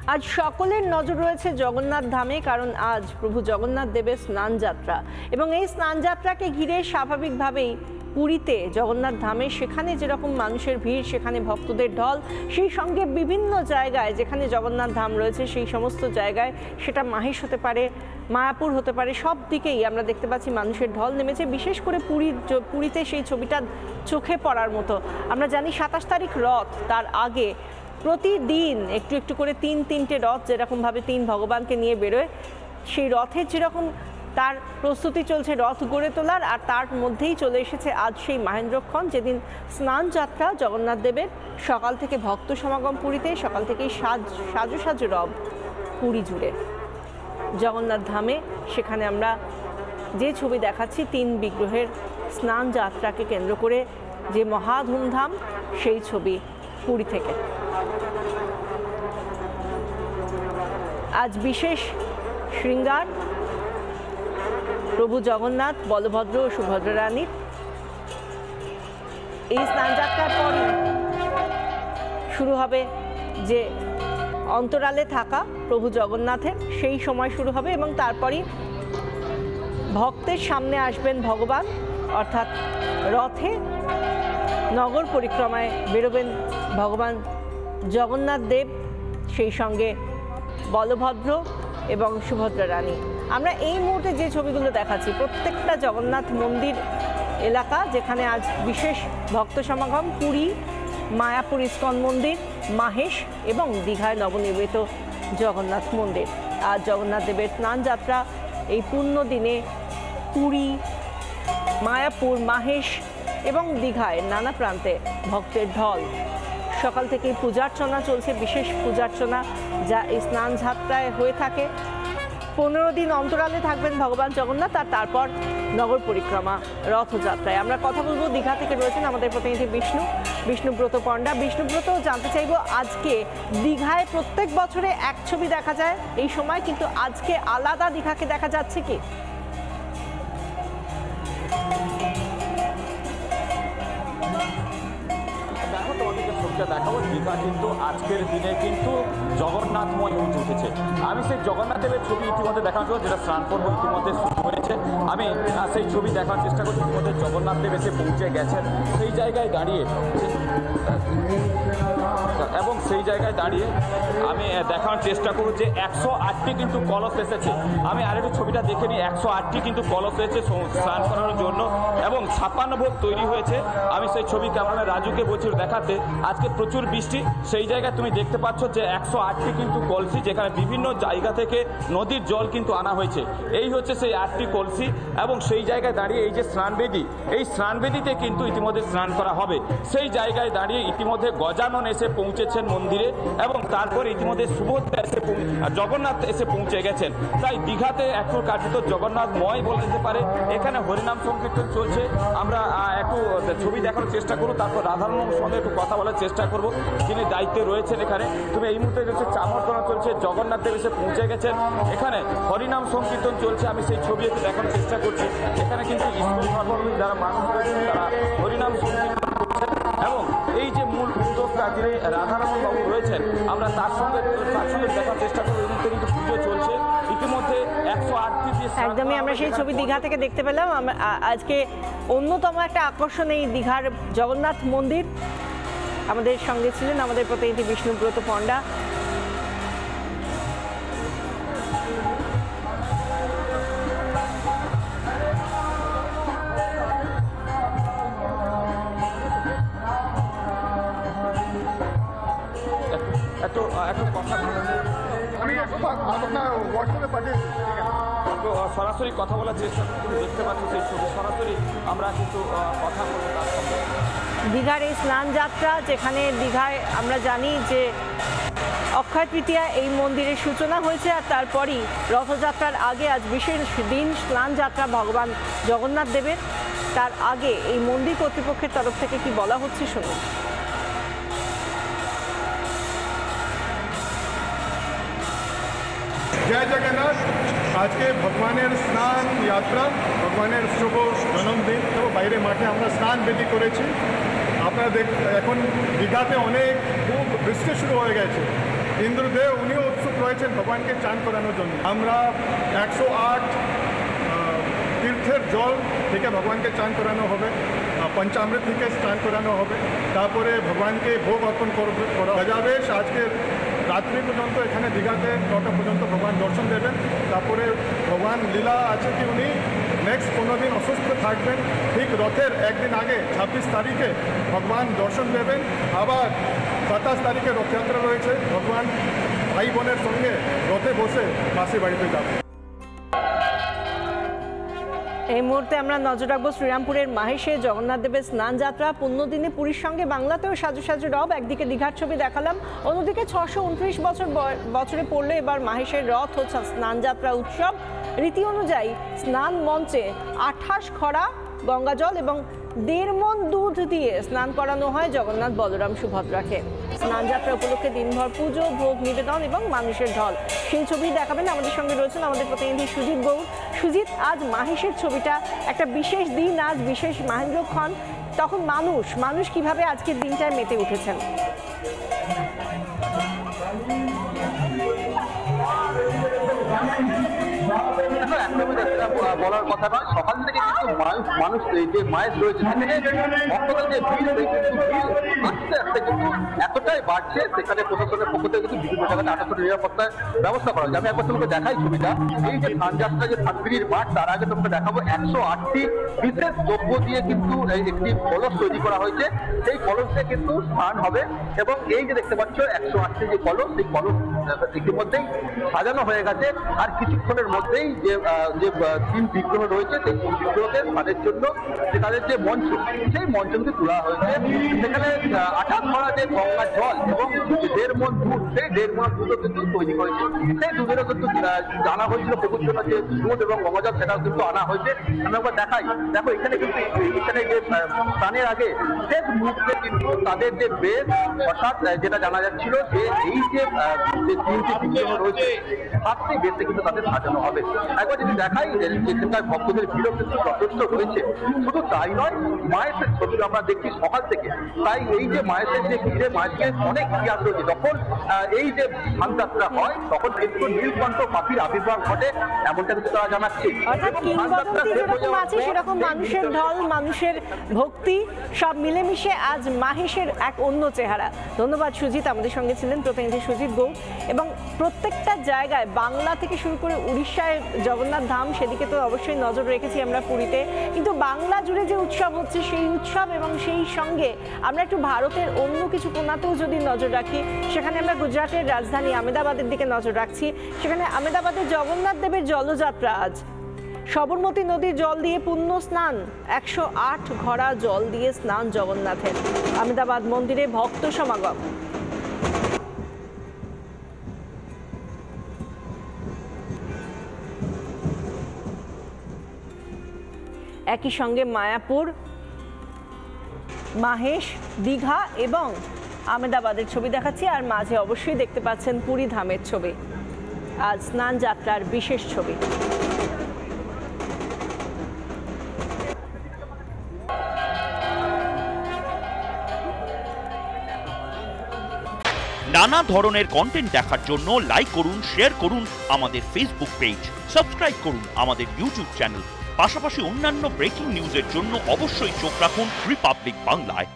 আজ সকলের নজর রয়েছে জগন্নাথ ধামে, কারণ আজ প্রভু জগন্নাথ দেবের স্নান যাত্রা এবং এই স্নান যাত্রাকে ঘিরে স্বাভাবিকভাবেই পুরীতে জগন্নাথ ধামে সেখানে যেরকম মানুষের ভিড়, সেখানে ভক্তদের ঢল, সেই সঙ্গে বিভিন্ন জায়গায় যেখানে জগন্নাথ ধাম রয়েছে সেই সমস্ত জায়গায়, সেটা মাহেশ হতে পারে, মায়াপুর হতে পারে, সব দিকেই আমরা দেখতে পাচ্ছি মানুষের ঢল নেমেছে। বিশেষ করে পুরীতে সেই ছবিটা চোখে পড়ার মতো। আমরা জানি 27 তারিখ রথ, তার আগে প্রতিদিন একটু একটু করে তিনটে রথ যেরকমভাবে তিন ভগবানকে নিয়ে বেরোয়, সেই রথের যেরকম তার প্রস্তুতি চলছে রথ গড়ে তোলার, আর তার মধ্যেই চলে এসেছে আজ সেই মহেন্দ্রক্ষণ, যেদিন স্নান যাত্রা জগন্নাথ দেবের। সকাল থেকে ভক্ত সমাগম পুরীতে, সকাল থেকেই সাজো রব পুরী জুড়ে জগন্নাথ ধামে। সেখানে আমরা যে ছবি দেখাচ্ছি, 3 বিগ্রহের স্নান যাত্রাকে কেন্দ্র করে যে মহা ধুমধাম, সেই ছবি পুরী থেকে। আজ বিশেষ শৃঙ্গার প্রভু জগন্নাথ, বলভদ্র ও সুভদ্রা রানীর। এই স্নানযাত্রার পরই শুরু হবে যে অন্তরালে থাকা প্রভু জগন্নাথের, সেই সময় শুরু হবে এবং তারপরই ভক্তের সামনে আসবেন ভগবান, অর্থাৎ রথে নগর পরিক্রমায় বেরোবেন ভগবান জগন্নাথ দেব, সেই সঙ্গে বলভদ্র এবং সুভদ্রা রানী। আমরা এই মুহূর্তে যে ছবিগুলো দেখাচ্ছি, প্রত্যেকটা জগন্নাথ মন্দির এলাকা যেখানে আজ বিশেষ ভক্ত সমাগম। পুরী, মায়াপুর ইস্কন মন্দির, মাহেশ এবং দীঘায় নবনির্মিত জগন্নাথ মন্দির। আজ জগন্নাথ দেবের স্নান যাত্রা, এই পূর্ণ দিনে পুরী, মায়াপুর, মাহেশ এবং দীঘায় নানা প্রান্তে ভক্তের ঢল। সকাল থেকেই পূজার্চনা চলছে, বিশেষ পূজার্চনা যা এই স্নান যাত্রায় হয়ে থাকে। 15 দিন অন্তরালে থাকবেন ভগবান জগন্নাথ, আর তারপর নগর পরিক্রমা রথযাত্রায়। আমরা কথা বলবো, দীঘা থেকে রয়েছেন আমাদের প্রতিনিধি বিষ্ণুব্রত পণ্ডা। বিষ্ণুব্রত, জানতে চাইবো, আজকে দীঘায় প্রত্যেক বছরে এক ছবি দেখা যায় এই সময়, কিন্তু আজকে আলাদা দীঘাকে দেখা যাচ্ছে কি? দেখাবো দীঘা কিন্তু আজকের দিনে কিন্তু জগন্নাথময় হয়ে উঠেছে। আমি সেই জগন্নাথ দেবের ছবি ইতিমধ্যে দেখানোর জন্য, যেটা স্নান পর্ব ইতিমধ্যে শুরু হয়েছে, আমি সেই ছবি দেখানোর চেষ্টা করছি। ইতিমধ্যে জগন্নাথ দেব এসে পৌঁছে গেছেন সেই জায়গায় দাঁড়িয়ে, এবং সেই জায়গায় দাঁড়িয়ে আমি দেখানোর চেষ্টা করব যে 108টি কিন্তু কলস এসেছে। আমি আরেকটু ছবিটা দেখে নিই। 108টি কিন্তু কলস এসেছে স্নান করানোর জন্য এবং 56 ভোগ তৈরি হয়েছে। আমি সেই ছবি ক্যামেরাম্যান রাজুকে বলছি দেখাতে। আজকে প্রচুর বৃষ্টি, সেই জায়গায় তুমি দেখতে পাচ্ছ যে 108টি কিন্তু কলসি, যেখানে বিভিন্ন জায়গা থেকে নদীর জল কিন্তু আনা হয়েছে। এই হচ্ছে সেই 8টি কলসি, এবং সেই জায়গায় দাঁড়িয়ে এই যে স্নানবেদী, এই স্নানবেদীতে কিন্তু ইতিমধ্যে স্নান করা হবে। সেই জায়গায় দাঁড়িয়ে ইতিমধ্যে গজানন এসে পৌঁছেছেন মন্দিরে, এবং তারপরে ইতিমধ্যে সুভদ্রা এসে জগন্নাথ এসে পৌঁছে গেছেন। তাই দীঘাতে একটু কার্যত জগন্নাথময় বলা যেতে পারে। এখানে হরিনাম সংকীর্তন চলছে। আমরা একটু ছবি দেখানোর চেষ্টা করব, তারপর রাধারমণের সঙ্গে একটু কথা বলার চেষ্টা করব, যিনি দায়িত্বে রয়েছেন এখানে। তুমি এই মুহূর্তে দেখছো চামরটনা চলছে, জগন্নাথ দেব এসে পৌঁছে গেছেন। এখানে হরিনাম সংকীর্তন চলছে, আমি সেই ছবি একটু দেখানোর চেষ্টা করছি। এখানে কিন্তু ইস্কন ধর্মাবলম্বী যারা মানুষ রয়েছেন তারা হরিনাম সংকীর্তন করছেন, এবং এই যে মূল উদ্যোক্তা যিনি রাধারমণ বাবু রয়েছেন, আমরা তার সঙ্গে দেখার চেষ্টা করবো। এই মুহূর্তে কিন্তু পুজো চলছে ইতিমধ্যে 108টি। একদমই আমরা সেই ছবি দীঘা থেকে দেখতে পেলাম। আজকে অন্যতম একটা আকর্ষণ এই দীঘার জগন্নাথ মন্দির। আমাদের সঙ্গে ছিলেন আমাদের প্রতিনিধি বিষ্ণুব্রত পণ্ডা। সরাসরি কথা বলার চেষ্টা করতে দেখতে পাচ্ছি সেই ছবি, সরাসরি আমরা কিন্তু কথা বলবো তার সঙ্গে। দীঘার এই স্নান যাত্রা, যেখানে দীঘায় আমরা জানি যে অক্ষয় তৃতীয়া এই মন্দিরের সূচনা হয়েছে, আর তারপরই রথযাত্রার আগে আজ বিশেষ দিন স্নান যাত্রা ভগবান জগন্নাথ দেবের। তার আগে এই মন্দির কর্তৃপক্ষের তরফ থেকে কি বলা হচ্ছে শুনুন। জয় জগন্নাথ। আজকে ভগবানের স্নান যাত্রা, ভগবানের শুভ জন্মদিন, তো বাইরে মাঠে আমরা স্নান বেদি করেছি। আপনারা এখন দীঘাতে অনেক খুব বৃষ্টি শুরু হয়ে গেছে, ইন্দ্রদেব উনিও উৎসুক রয়েছেন ভগবানকে চান করানোর জন্য। আমরা 108 তীর্থের জল থেকে ভগবানকে চান করানো হবে, পঞ্চামৃত থেকে স্নান করানো হবে, তারপরে ভগবানকে ভোগ অর্পণ করা যাবে। আজকে রাত্রি পর্যন্ত এখানে দীঘাতে 9টা পর্যন্ত ভগবান দর্শন দেবেন। তারপরে ভগবান লীলা আছে কি উনি নেক্সট 15 দিন অসুস্থ থাকবেন, ঠিক রথের একদিন আগে 26 তারিখে ভগবান দর্শন দেবেন। আবার 27 তারিখে রথযাত্রা রয়েছে, ভগবান ভাই বোনের সঙ্গে রথে বসে মাসি বাড়িতে যাবেন। এই মুহূর্তে আমরা নজর রাখবো শ্রীরামপুরের মাহেশে জগন্নাথ দেবের স্নান যাত্রা। পুণ্যদিনে পুরীর সঙ্গে বাংলাতেও সাজু সাজু রব। একদিকে দীঘার ছবি দেখালাম, অন্যদিকে 629 বছরে পড়লো এবার মাহেশের রথ হচ্ছে স্নান যাত্রা উৎসব। রীতি অনুযায়ী স্নান মঞ্চে 28 খড়া গঙ্গাজল এবং 1.5 মণ দুধ দিয়ে স্নান করানো হয় জগন্নাথ বলরাম সুভদ্রাকে। স্নান যাত্রা উপলক্ষে দিনভর পুজো, ভোগ নিবেদন এবং মানুষের ঢল, সেই ছবি দেখাবেন। আমাদের সঙ্গে রয়েছেন আমাদের প্রতিনিধি সুজিত গৌড়। সুজিত, আজ মাহেশের ছবিটা একটা বিশেষ দিন, আজ বিশেষ মহেন্দ্রক্ষণ, তখন মানুষ কিভাবে আজকের দিনটায় মেতে উঠেছেন? বলার কথা নয়, সকাল থেকে কিন্তু মানুষ যে মায়ের রয়েছে ভক্তদের যে ভিড় আস্তে আস্তে কিন্তু এতটাই বাড়ছে, সেখানে প্রশাসনের পক্ষ থেকে কিন্তু বিভিন্ন জায়গায় 28টা নিরাপত্তার ব্যবস্থা করা হয়েছে। আমি একবার তোমাকে দেখাই ছবিটা। এই যে ধান যাত্রা, যে ধানবিড়ির মাঠ, তার আগে তোমাকে দেখাবো 108টি বিশেষ দ্রব্য দিয়ে কিন্তু একটি কলস তৈরি করা হয়েছে। সেই কলসে কিন্তু স্নান হবে এবং এই যে দেখতে পাচ্ছ 108টি যে কলস, সেই কলস ইতিমধ্যেই সাজানো হয়ে গেছে। আর কিছুক্ষণের মধ্যেই যে 3 বিগ্রহ রয়েছে, সেই বিগ্রহকে স্নানের জন্য যে তাদের যে মঞ্চ, সেই মঞ্চ কিন্তু তোলা হয়েছে। সেখানে 28 খড়া যে গঙ্গার জল এবং 1.5 মণ দুধ, সেই 1.5 মণ দুধও কিন্তু তৈরি করেছে। সেই দুধেরও কিন্তু জানা হয়েছিল প্রভুর জন্য যে দুধ এবং গঙ্গাজল, সেটাও কিন্তু আনা হয়েছে। আমি একবার দেখাই, দেখো এখানে কিন্তু এখানে যে স্নানের আগে শেষ মুহূর্তে কিন্তু তাদের যে বেশ অর্থাৎ যেটা জানা যাচ্ছিল যে এই যে 3টি বিগ্রহ রয়েছে, 7টি বেশে কিন্তু তাদের সাজানো হবে। একবার যদি দেখাই, এখানকার ভক্তদের ভিড়ও কিন্তু যথেষ্ট রয়েছে। শুধু তাই নয়, মায়ের ছবি আমরা দেখছি সকাল থেকে, তাই এই যে মায়ের যে ভিড়ে, মায়ের অনেক ইতিহাস রয়েছে। যখন এই যে ধান যাত্রা হয়, তখন কিন্তু নীলকণ্ঠ পাখির আবির্ভাব ঘটে, এমনটা কিন্তু তারা জানাচ্ছে। সেরকম মানুষের ঢল, মানুষের ভক্তি সব মিলেমিশে আজ মাহেশের এক অন্য চেহারা। ধন্যবাদ সুজিত, আমাদের সঙ্গে ছিলেন প্রতিনিধি সুজিত গৌড়। এবং প্রত্যেকটা জায়গায়, বাংলা থেকে শুরু করে উড়িষ্যায় জগন্নাথ ধাম, সেদিকে তো অবশ্যই নজর রেখেছি আমরা পুরীতে, কিন্তু বাংলা জুড়ে যে উৎসব হচ্ছে সেই উৎসব এবং সেই সঙ্গে আমরা একটু ভারতের অন্য কিছু কোণাতেও যদি নজর রাখি, সেখানে আমরা গুজরাটের রাজধানী আহমেদাবাদের দিকে নজর রাখছি। সেখানে আহমেদাবাদে জগন্নাথ দেবের জলযাত্রা আজ। সবরমতী নদীর জল দিয়ে পুণ্য স্নান, 108 ঘড়া জল দিয়ে স্নান জগন্নাথের। আহমেদাবাদ মন্দিরে ভক্ত সমাগম। একই সঙ্গে মায়াপুর, মাহেশ, দীঘা এবং আহমেদাবাদের ছবি দেখাচ্ছি, আর মাঝে অবশ্যই দেখতে পাচ্ছেন পুরী ধামের ছবি। আজ স্নান যাত্রার বিশেষ ছবি। নানা ধরনের কন্টেন্ট দেখার জন্য লাইক করুন, শেয়ার করুন আমাদের ফেসবুক পেজ, সাবস্ক্রাইব করুন আমাদের ইউটিউব চ্যানেল। পাশাপাশি অন্যান্য ব্রেকিং নিউজের জন্য অবশ্যই চোখ রাখুন রিপাবলিক বাংলায়।